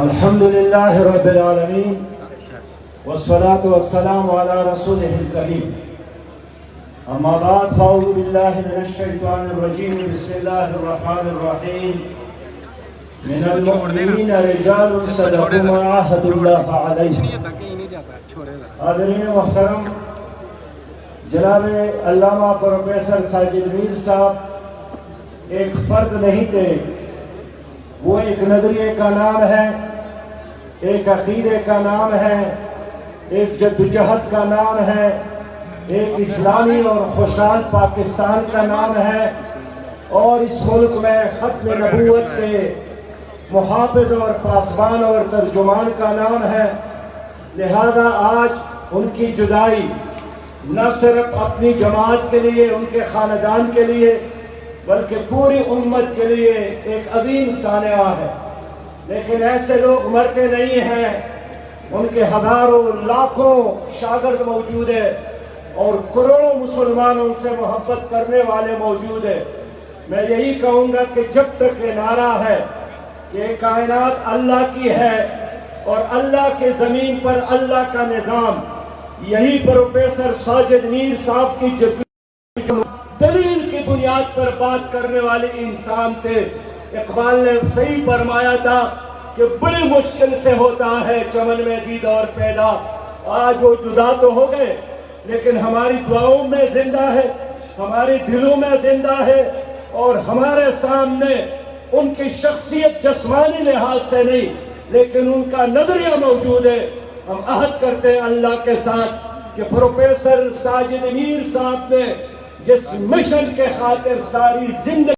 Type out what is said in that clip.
الحمد لله رب العالمين والصلاة والسلام على رسوله الكريم اما بعد فاعوذ بالله من الشيطان الرجيم بسم الله الرحمن الرحيم من المؤمنين رجال صدقوا ما عاهدوا الله عليه. حاضرین محترم، جناب علامہ پروفیسر ساجد میر صاحب ایک فرد نہیں تھے، وہ ایک نظریے کا نام ہے، ایک عقیدے کا نام ہے، ایک جدوجہد کا نام ہے، ایک اسلامی اور خوشحال پاکستان کا نام ہے، اور اس ملک میں ختم نبوت کے محافظ اور پاسبان اور ترجمان کا نام ہے. لہذا آج ان کی جدائی نہ صرف اپنی جماعت کے لیے، ان کے خاندان کے لیے، بلکہ پوری امت کے لیے ایک عظیم سانحہ ہے. لیکن ایسے لوگ مرتے نہیں ہیں، ان کے ہزاروں لاکھوں شاگرد موجود ہیں اور کروڑوں مسلمان ان سے محبت کرنے والے موجود ہیں. میں یہی کہوں گا کہ جب تک یہ نعرہ ہے کہ کائنات اللہ کی ہے اور اللہ کے زمین پر اللہ کا نظام، یہی پروفیسر ساجد میر صاحب کی دلیل کی بنیاد پر بات کرنے والے انسان تھے. اقبال نے صحیح فرمایا تھا کہ بڑی مشکل سے ہوتا ہے چمن میں دید اور پیدا. آج وہ جدا تو ہو گئے لیکن ہماری دعاؤں میں زندہ ہے، ہمارے دلوں میں زندہ ہے، اور ہمارے سامنے ان کی شخصیت جسمانی لحاظ سے نہیں لیکن ان کا نظریہ موجود ہے. ہم عہد کرتے ہیں اللہ کے ساتھ کہ پروفیسر ساجد میر صاحب نے جس مشن کے خاطر ساری زندگی